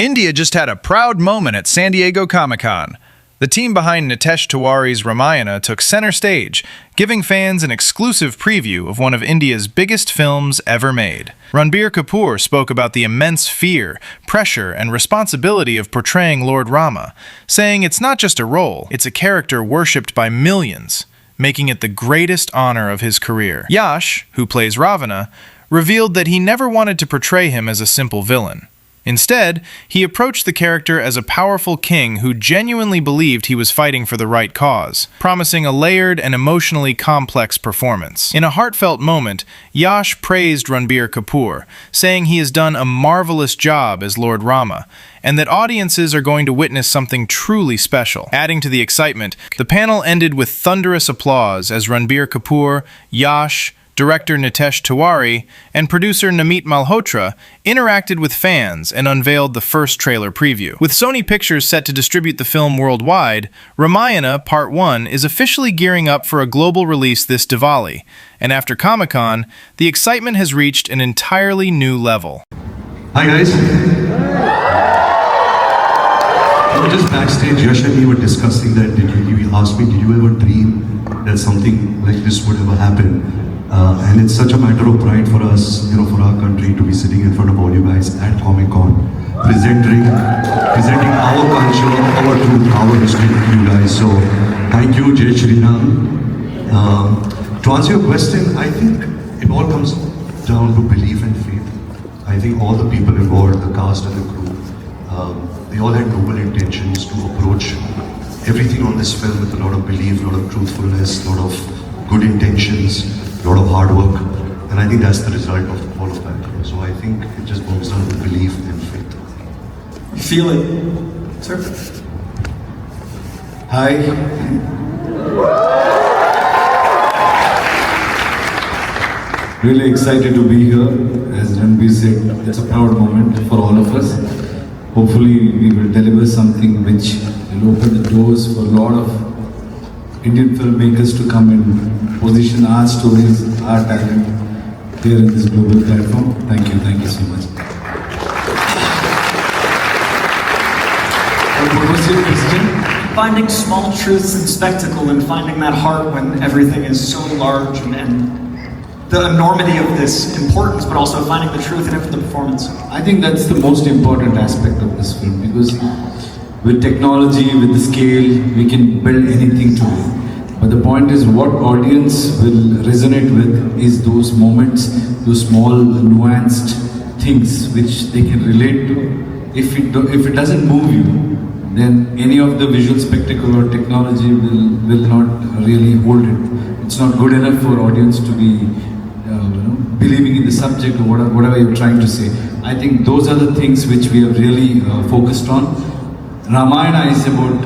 India just had a proud moment at San Diego Comic-Con. The team behind Nitesh Tiwari's Ramayana took center stage, giving fans an exclusive preview of one of India's biggest films ever made. Ranbir Kapoor spoke about the immense fear, pressure, and responsibility of portraying Lord Rama, saying it's not just a role, it's a character worshipped by millions, making it the greatest honor of his career. Yash, who plays Ravana, revealed that he never wanted to portray him as a simple villain. Instead, he approached the character as a powerful king who genuinely believed he was fighting for the right cause, promising a layered and emotionally complex performance. In a heartfelt moment, Yash praised Ranbir Kapoor, saying he has done a marvelous job as Lord Rama, and that audiences are going to witness something truly special. Adding to the excitement, the panel ended with thunderous applause as Ranbir Kapoor, Yash, director Nitesh Tiwari, and producer Namit Malhotra interacted with fans and unveiled the first trailer preview. With Sony Pictures set to distribute the film worldwide, Ramayana Part 1 is officially gearing up for a global release this Diwali, and after Comic-Con, the excitement has reached an entirely new level. Hi guys. Just backstage, Yash and me were discussing that. He asked me, did you ever dream that something like this would ever happen? And it's such a matter of pride for us, for our country to be sitting in front of all you guys at Comic-Con, presenting our culture, our truth, our history with you guys. So thank you, Jai Shri Ram. To answer your question, I think it all comes down to belief and faith. I think all the people involved, the cast and the crew, they all had noble intentions to approach everything on this film with a lot of belief, a lot of truthfulness, a lot of good intentions, a lot of hard work, and I think that's the result of all of that. So I think it just boils down to belief and faith. You feel it, sir? Hi. Really excited to be here. As Ranbir said, it's a proud moment for all of us. Hopefully we will deliver something which will open the doors for a lot of Indian filmmakers to come and position our stories, our talent here in this global platform. Thank you so much. What was your question? Finding small truths and spectacle and finding that heart when everything is so large and the enormity of this importance, but also finding the truth in it for the performance. I think that's the most important aspect of this film, because with technology, with the scale, we can build anything today. But the point is, what audience will resonate with is those moments, those small, nuanced things which they can relate to. If it doesn't move you, then any of the visual spectacle or technology will not really hold it. It's not good enough for audience to be believing in the subject or whatever you're trying to say. I think those are the things which we have really focused on. Ramayana is about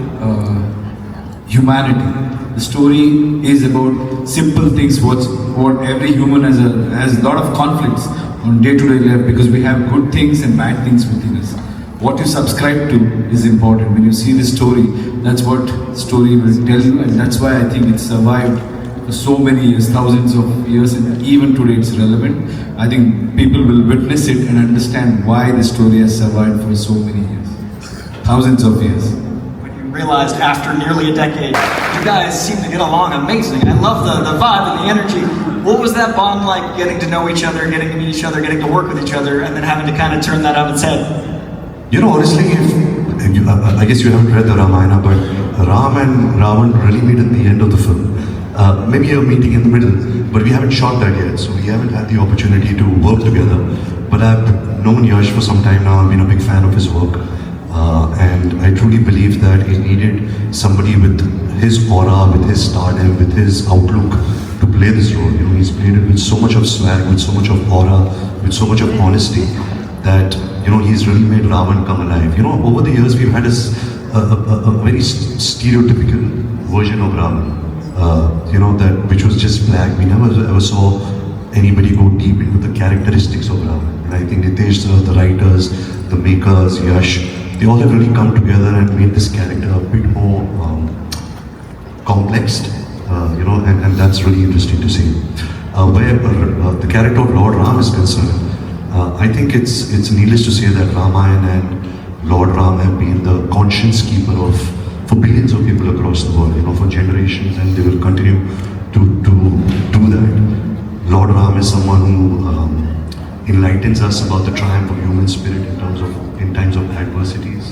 humanity. The story is about simple things, what every human has a lot of conflicts on day-to-day life, because we have good things and bad things within us. What you subscribe to is important. When you see the story, that's what story will tell you, and that's why I think it survived for so many years, thousands of years, and even today it's relevant. I think people will witness it and understand why the story has survived for so many years, thousands of years. Realized after nearly a decade, you guys seem to get along amazing. I love the vibe and the energy. What was that bond like, getting to know each other, getting to meet each other, getting to work with each other, and then having to kind of turn that on its head? Honestly, I guess you haven't read the Ramayana, but Ram and Ravana really meet at the end of the film. Maybe a meeting in the middle, but we haven't shot that yet, so we haven't had the opportunity to work together. But I've known Yash for some time now. I've been a big fan of his work. And I truly believe that he needed somebody with his aura, with his stardom, with his outlook to play this role. He's played it with so much of swag, with so much of aura, with so much of honesty, that he's really made Ravan come alive. Over the years we've had a very stereotypical version of Ravan. That which was just black. We never ever saw anybody go deep into the characteristics of Ravan. And I think Nitesh, the writers, the makers, Yash, they all have really come together and made this character a bit more complex, and that's really interesting to see. Where the character of Lord Rama is concerned, I think it's needless to say that Ramayana and Lord Ram have been the conscience keeper for billions of people across the world, for generations, and they will continue to do that. Lord Ram is someone who enlightens us about the triumph of human spirit in times of adversities.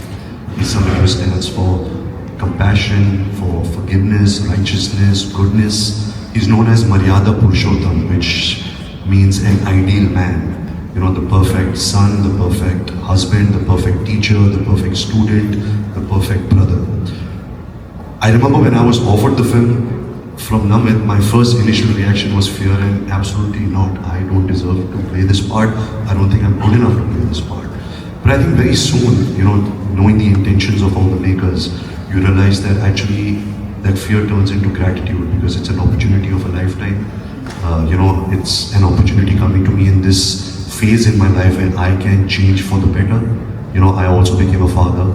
He's somebody who stands for compassion, for forgiveness, righteousness, goodness. He's known as Maryada Purushottam, which means an ideal man. The perfect son, the perfect husband, the perfect teacher, the perfect student, the perfect brother. I remember when I was offered the film from Namit, my first initial reaction was fear and absolutely not. I don't deserve to play this part. I don't think I'm good enough to play this part. But I think very soon, knowing the intentions of all the makers, you realize that actually that fear turns into gratitude because it's an opportunity of a lifetime. It's an opportunity coming to me in this phase in my life when I can change for the better. I also became a father,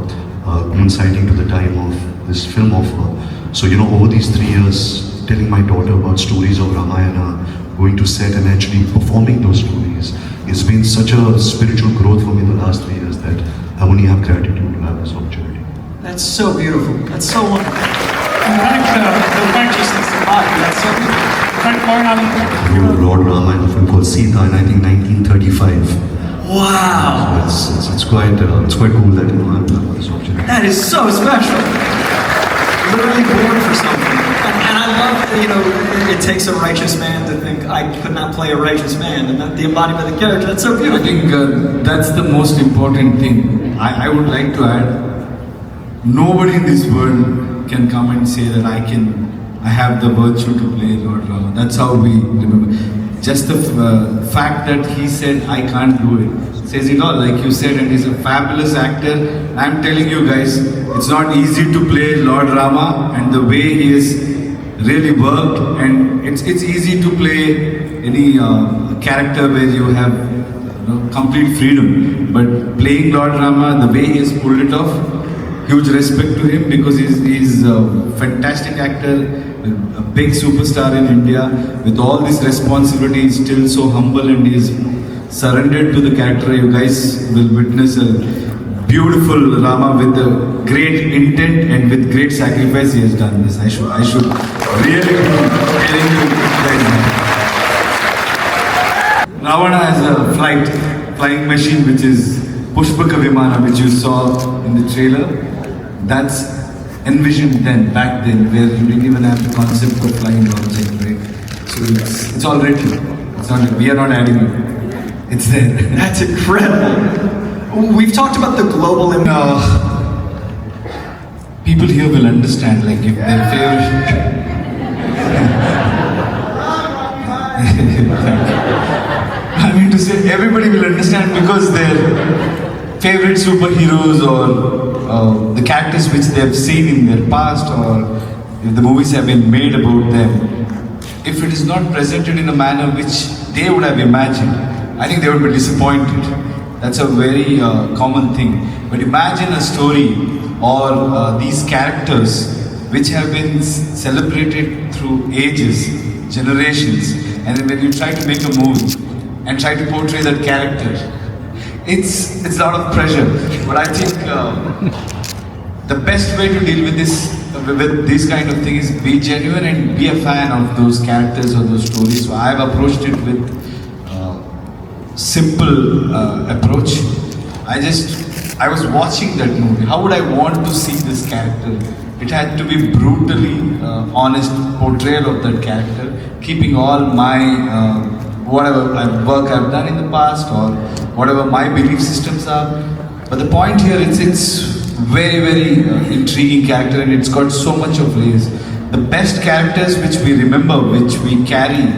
coinciding to the time of this film offer. So, over these 3 years, telling my daughter about stories of Ramayana, going to set and actually performing those stories, it's been such a spiritual growth for me in the last 3 years that I only have gratitude to have this opportunity. That's so beautiful. That's so wonderful. In fact, the righteousness of God, that's so beautiful. In fact, going on Lord Rama in a film called Sita in I think 1935. Wow. It's quite cool that I'm having this opportunity. That is so special. Literally born for something. And I love that, it takes a righteous man to think I could not play a righteous man, and that the embodiment of the character. That's so I beautiful. think that's the most important thing. I would like to add, nobody in this world can come and say that I have the virtue to play Lord Rama. That's how we remember. Just the fact that he said, I can't do it, says it all. Like you said, and he's a fabulous actor. I'm telling you guys, it's not easy to play Lord Rama, and the way he has really worked, and it's easy to play any character where you have complete freedom. But playing Lord Rama, the way he has pulled it off, huge respect to him because he's a fantastic actor, a big superstar in India. With all this responsibility, he's still so humble and he's surrendered to the character. You guys will witness a beautiful Rama with a great intent and with great sacrifice. He has done this. I should really be telling you guys that. Ravana has a flying machine which is Pushpaka Vimana, which you saw in the trailer. That's envisioned back then, where you didn't even have the concept of flying object, right? So it's all written. We are not adding it. It's there. That's incredible. We've talked about the global impact. People here will understand, like if their favorite. I mean to say, everybody will understand because their favorite superheroes or the characters which they have seen in their past, or if the movies have been made about them, if it is not presented in a manner which they would have imagined, I think they would be disappointed. That's a very common thing. But imagine a story or these characters which have been celebrated through ages, generations, and then when you try to make a movie and try to portray that character, it's a lot of pressure. But I think the best way to deal with this kind of thing is be genuine and be a fan of those characters or those stories. So I've approached it with simple approach. I was watching that movie. How would I want to see this character? It had to be brutally honest portrayal of that character, keeping all my whatever work I've done in the past or whatever my belief systems are. But the point here is it's very, very intriguing character, and it's got so much of layers. The best characters which we remember, which we carry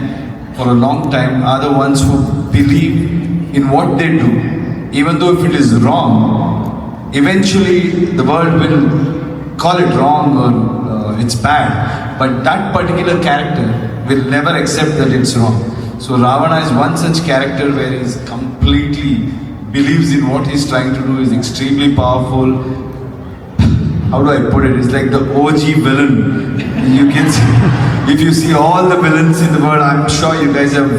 for a long time, are the ones who believe in what they do. Even though if it is wrong, eventually the world will call it wrong or it's bad. But that particular character will never accept that it's wrong. So Ravana is one such character where he completely believes in what he's trying to do, is extremely powerful. How do I put it? It's like the OG villain. You can see, if you see all the villains in the world, I'm sure you guys have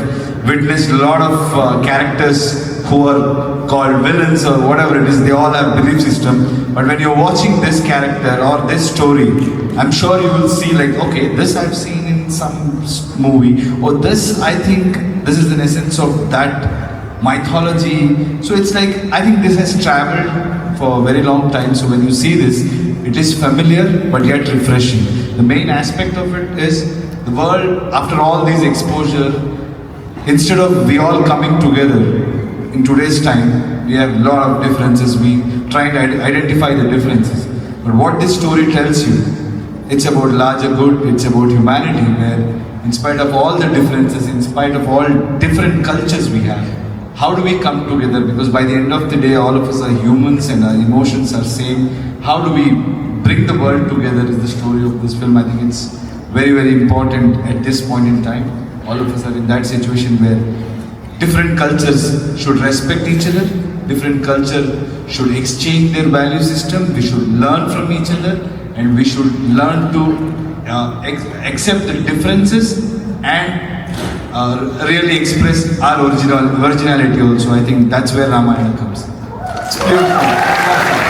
witnessed a lot of characters who are called villains or whatever it is, they all have belief system. But when you're watching this character or this story, I'm sure you will see like, okay, this I've seen in some movie, or this I think this is an essence of that mythology. So it's like, I think this has traveled for a very long time. So when you see this, it is familiar but yet refreshing. The main aspect of it is the world, after all these exposure, instead of we all coming together in today's time, we have a lot of differences. We try and identify the differences. But what this story tells you, it's about larger good, it's about humanity, where in spite of all the differences, in spite of all different cultures we have, how do we come together? Because by the end of the day, all of us are humans and our emotions are same. How do we bring the world together is the story of this film. I think it's very, very important at this point in time. All of us are in that situation where different cultures should respect each other, different culture should exchange their value system, we should learn from each other, and we should learn to accept the differences and really express our originality also. I think that's where Ramayana comes in. It's beautiful.